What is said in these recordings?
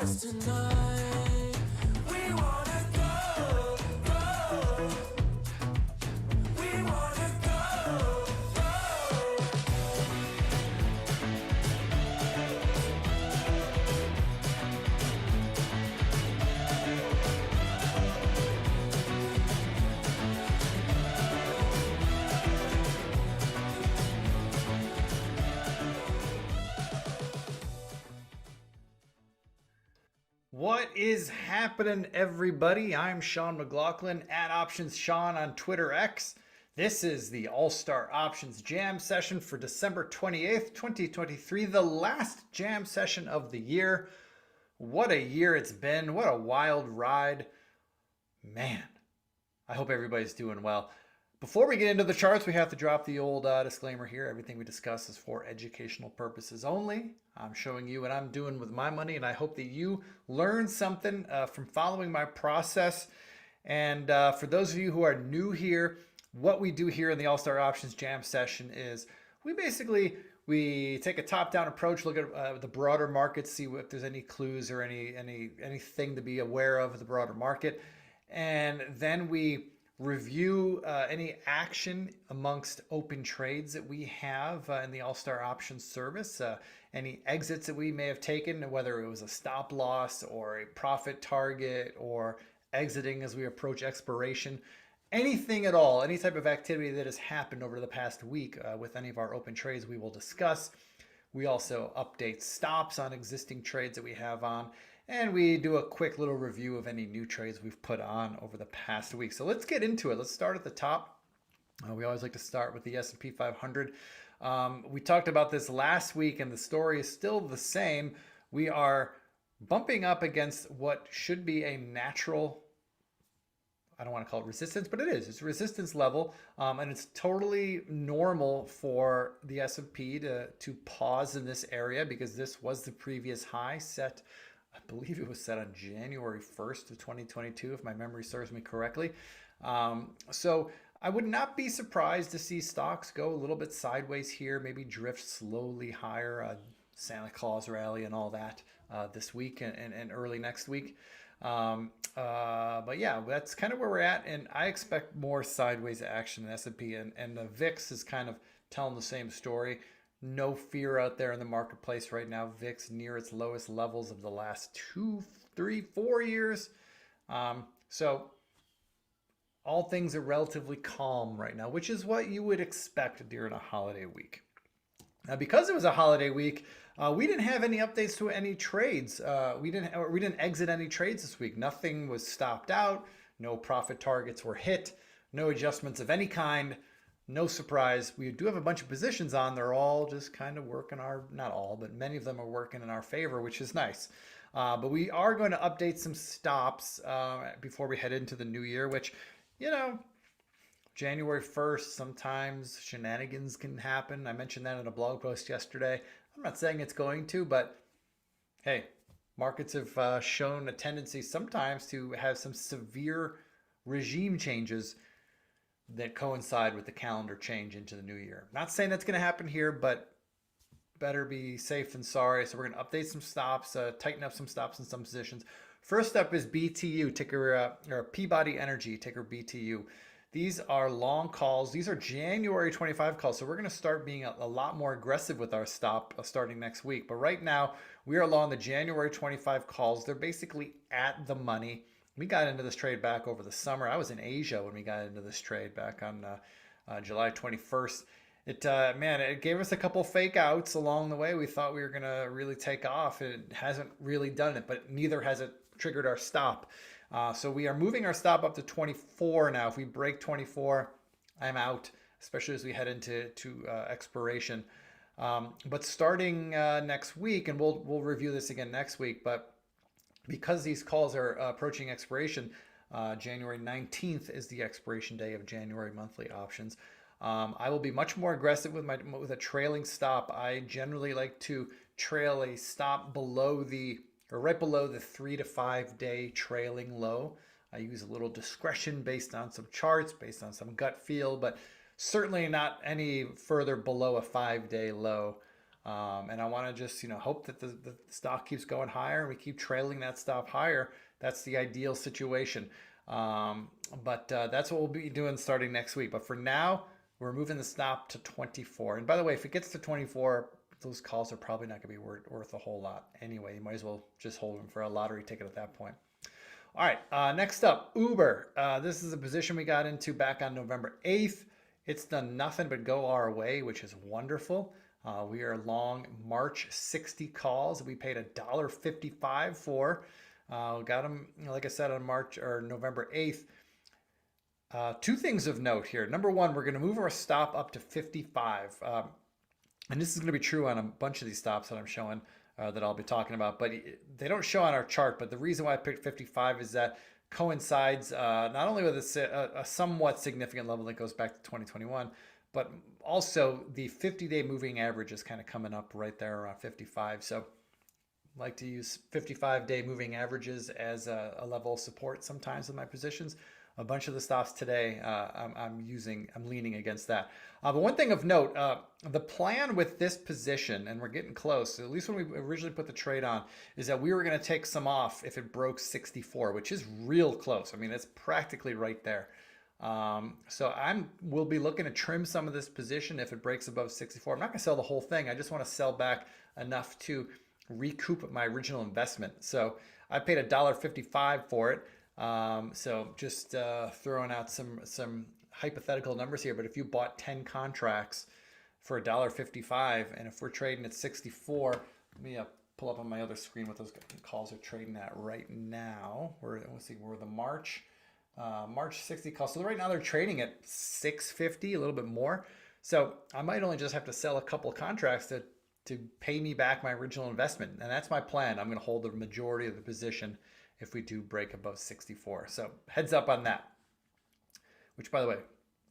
stars tonight. We wanna go, go. We wanna go, go. What is happening, everybody? I'm Sean McLaughlin at Options Sean on Twitter X. This is the All-Star Options Jam session for December 28th, 2023, the last jam session of the year. What a year it's been. What a wild ride. Man, I hope everybody's doing well. Before we get into the charts, we have to drop the old disclaimer here. Everything we discuss is for educational purposes only. I'm showing you what I'm doing with my money, and I hope that you learn something from following my process. And for those of you who are new here, what we do here in the All-Star Options Jam session is we take a top-down approach, look at the broader market, see if there's any clues or anything to be aware of the broader market, and then we review any action amongst open trades that we have in the All-Star Options service, any exits that we may have taken, whether it was a stop loss or a profit target or exiting as we approach expiration, anything at all, any type of activity that has happened over the past week with any of our open trades we will discuss. We also update stops on existing trades that we have on, and we do a quick little review of any new trades we've put on over the past week. So let's get into it. Let's start at the top. We always like to start with the S&P 500. We talked about this last week, and the story is still the same. We are bumping up against what should be a natural, I don't want to call it resistance, but it is. It's a resistance level, and it's totally normal for the S&P to pause in this area because this was the previous high set. I believe it was set on January 1st of 2022, if my memory serves me correctly. So I would not be surprised to see stocks go a little bit sideways here, maybe drift slowly higher, Santa Claus rally and all that this week and early next week. But yeah, that's kind of where we're at, and I expect more sideways action in S&P, and the VIX is kind of telling the same story. No fear out there in the marketplace right now. VIX near its lowest levels of the last 2, 3, 4 years. So all things are relatively calm right now, which is what you would expect during a holiday week. Now, because it was a holiday week, we didn't have any updates to any trades. We didn't exit any trades this week. Nothing was stopped out. No profit targets were hit. No adjustments of any kind. No surprise. We do have a bunch of positions on. They're all just kind of working not all, but many of them are working in our favor, which is nice. But we are going to update some stops before we head into the new year, which, January 1st, sometimes shenanigans can happen. I mentioned that in a blog post yesterday. I'm not saying it's going to, but hey, markets have shown a tendency sometimes to have some severe regime changes that coincide with the calendar change into the new year. Not saying that's going to happen here, but better be safe than sorry. So we're going to update some stops, tighten up some stops in some positions. First up is BTU, ticker or Peabody Energy, ticker BTU. These are long calls. These are January 25 calls. So we're going to start being a lot more aggressive with our stop starting next week. But right now, we are along the January 25 calls. They're basically at the money. We got into this trade back over the summer. I was in Asia when we got into this trade back on July 21st. It gave us a couple fake outs along the way. We thought we were going to really take off. It hasn't really done it, but neither has it triggered our stop. So we are moving our stop up to 24 now. If we break 24, I'm out, especially as we head into expiration. But starting next week, and we'll review this again next week, but because these calls are approaching expiration, January 19th is the expiration day of January monthly options. I will be much more aggressive with a trailing stop. I generally like to trail a stop right below the 3 to 5 day trailing low. I use a little discretion based on some charts, based on some gut feel, but certainly not any further below a 5-day low. And I want to just, hope that the stock keeps going higher and we keep trailing that stop higher. That's the ideal situation. But that's what we'll be doing starting next week. But for now, we're moving the stop to 24. And by the way, if it gets to 24, those calls are probably not going to be worth a whole lot anyway. You might as well just hold them for a lottery ticket at that point. All right, next up, Uber. This is a position we got into back on November 8th. It's done nothing but go our way, which is wonderful. We are long March 60 calls. We paid $1.55 for. Got them, like I said, on November 8th. Two things of note here. Number one, we're going to move our stop up to 55. And this is going to be true on a bunch of these stops that I'm showing that I'll be talking about. But they don't show on our chart. But the reason why I picked 55 is that coincides not only with a somewhat significant level that goes back to 2021, but also the 50-day moving average is kind of coming up right there around 55. So I like to use 55-day moving averages as a level of support sometimes in my positions. A bunch of the stops today, I'm leaning against that. But one thing of note, the plan with this position, and we're getting close, at least when we originally put the trade on, is that we were going to take some off if it broke 64, which is real close. I mean, it's practically right there. So we'll be looking to trim some of this position if it breaks above 64. I'm not going to sell the whole thing. I just want to sell back enough to recoup my original investment. So I paid $1.55 for it. So just throwing out some hypothetical numbers here, but if you bought 10 contracts for $1.55, and if we're trading at 64, let me pull up on my other screen what those calls are trading at right now. Let's see, we're the March 60 calls. So right now they're trading at 650, a little bit more. So I might only just have to sell a couple contracts to pay me back my original investment, and that's my plan. I'm going to hold the majority of the position if we do break above 64. So heads up on that. Which, by the way,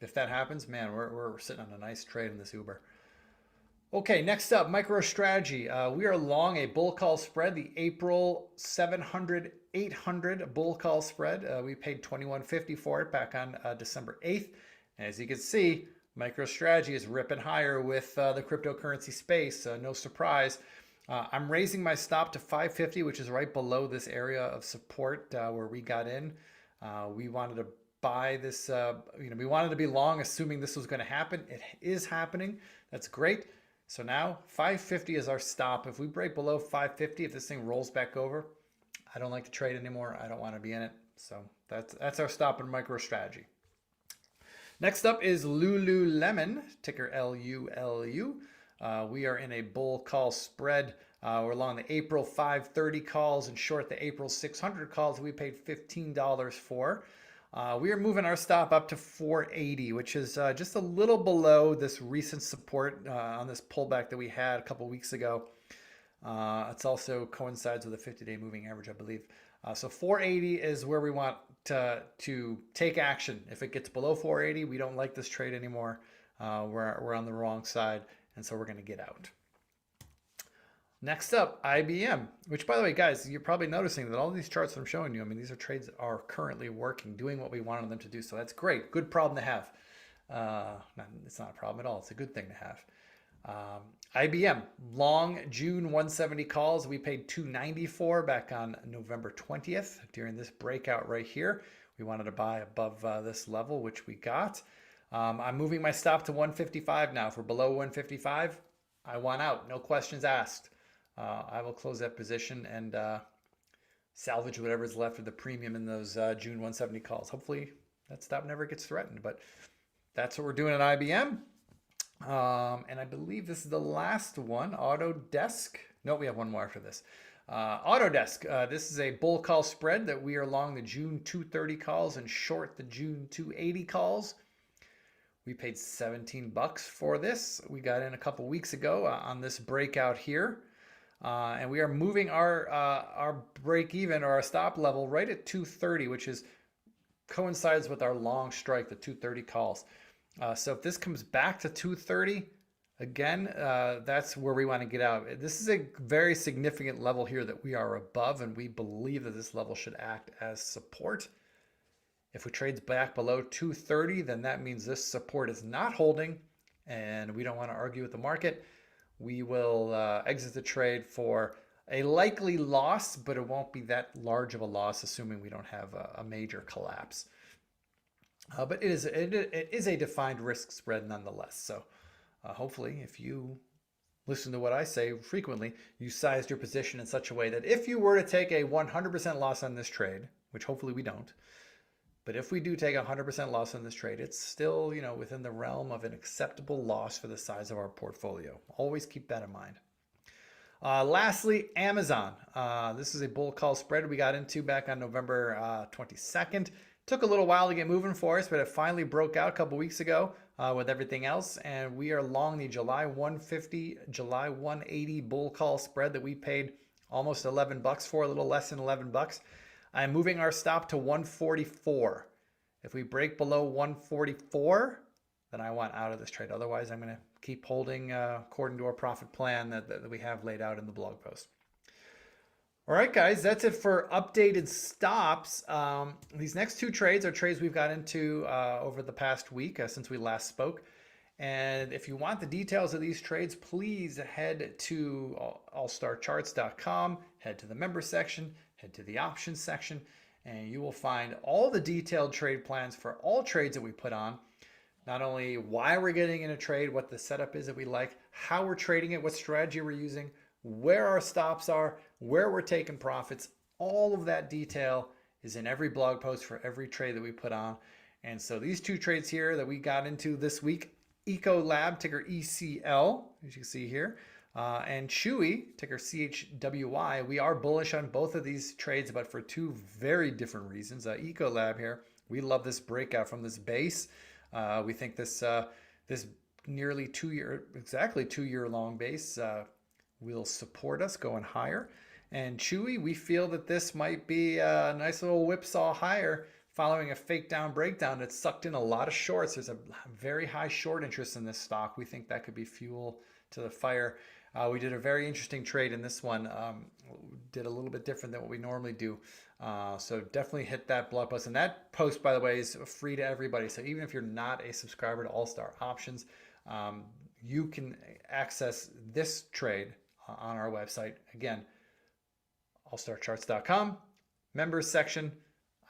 if that happens, man, we're sitting on a nice trade in this Uber. Okay, next up, MicroStrategy. We are long a bull call spread, the April 700-800 bull call spread. We paid $21.50 for it back on December 8th. And as you can see, MicroStrategy is ripping higher with the cryptocurrency space. No surprise. I'm raising my stop to 550, which is right below this area of support where we got in. We wanted to buy this, we wanted to be long, assuming this was going to happen. It is happening. That's great. So now 550 is our stop. If we break below 550, if this thing rolls back over, I don't like to trade anymore. I don't want to be in it. So that's our stop in MicroStrategy. Next up is Lululemon, ticker LULU. We are in a bull call spread. We're long the April 530 calls and short the April 600 calls. We paid $15 for. We are moving our stop up to 480, which is just a little below this recent support on this pullback that we had a couple weeks ago. It's also coincides with a 50-day moving average, I believe. So 480 is where we want to take action. If it gets below 480, we don't like this trade anymore. We're on the wrong side, and so we're going to get out. Next up, IBM, which, by the way, guys, you're probably noticing that all these charts that I'm showing you, I mean, these are trades that are currently working, doing what we wanted them to do. So that's great. Good problem to have. It's not a problem at all. It's a good thing to have. IBM, long June 170 calls. We paid $294 back on November 20th during this breakout right here. We wanted to buy above this level, which we got. I'm moving my stop to 155 now. If we're below 155, I want out. No questions asked. I will close that position and salvage whatever's left of the premium in those June 170 calls. Hopefully that stop never gets threatened, but that's what we're doing at IBM. And I believe this is the last one, Autodesk. No, we have one more after this. Autodesk, this is a bull call spread that we are long the June 230 calls and short the June 280 calls. We paid $17 for this. We got in a couple weeks ago on this breakout here. And we are moving our break even or our stop level right at 230, which coincides with our long strike, the 230 calls. So if this comes back to 230, again, that's where we want to get out. This is a very significant level here that we are above, and we believe that this level should act as support. If we trade back below 230, then that means this support is not holding, and we don't want to argue with the market. we will exit the trade for a likely loss, but it won't be that large of a loss, assuming we don't have a major collapse. But it is a defined risk spread nonetheless. So hopefully, if you listen to what I say frequently, you sized your position in such a way that if you were to take a 100% loss on this trade, which hopefully we don't, but if we do take a 100% loss on this trade, it's still, within the realm of an acceptable loss for the size of our portfolio. Always keep that in mind. Lastly, Amazon. This is a bull call spread we got into back on November 22nd. Took a little while to get moving for us, but it finally broke out a couple weeks ago with everything else. And we are long the July 150, July 180 bull call spread that we paid almost $11 for, a little less than $11. I'm moving our stop to 144. If we break below 144, then I want out of this trade. Otherwise, I'm going to keep holding according to our profit plan that we have laid out in the blog post. All right, guys, that's it for updated stops. These next two trades are trades we've got into over the past week since we last spoke. And if you want the details of these trades, please head to allstarcharts.com, head to the member section, head to the options section, and you will find all the detailed trade plans for all trades that we put on. Not only why we're getting in a trade, what the setup is that we like, how we're trading it, what strategy we're using, where our stops are, where we're taking profits. All of that detail is in every blog post for every trade that we put on. And so these two trades here that we got into this week, Ecolab, ticker ECL, as you can see here, and Chewy, ticker CHWY, we are bullish on both of these trades, but for two very different reasons. Ecolab here, we love this breakout from this base. We think this nearly exactly 2 year long base will support us going higher. And Chewy, we feel that this might be a nice little whipsaw higher following a fake down breakdown that sucked in a lot of shorts. There's a very high short interest in this stock. We think that could be fuel to the fire. We did a very interesting trade in this one. Did a little bit different than what we normally do. So definitely hit that blog post. And that post, by the way, is free to everybody. So even if you're not a subscriber to All Star Options, you can access this trade on our website. Again, allstarcharts.com, members section,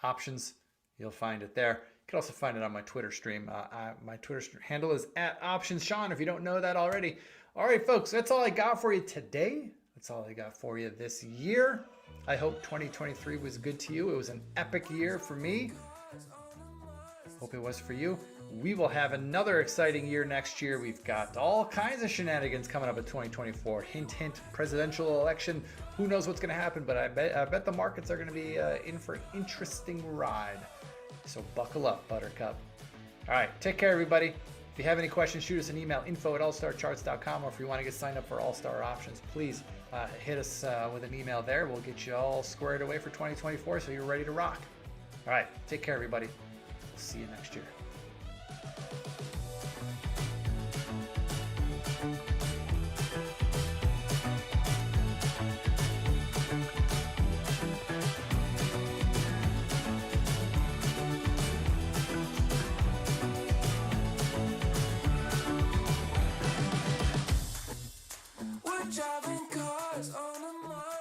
options. You'll find it there. You can also find it on my Twitter stream. My Twitter handle is @OptionsSean, if you don't know that already. All right, folks, that's all I got for you today. That's all I got for you this year. I hope 2023 was good to you. It was an epic year for me. Hope it was for you. We will have another exciting year next year. We've got all kinds of shenanigans coming up in 2024. Hint, hint, presidential election. Who knows what's going to happen, but I bet the markets are going to be in for an interesting ride. So buckle up, Buttercup. All right, take care, everybody. If you have any questions, shoot us an email, info@allstarcharts.com, or if you want to get signed up for All Star Options, please hit us with an email there. We'll get you all squared away for 2024 so you're ready to rock. All right, take care, everybody. See you next year.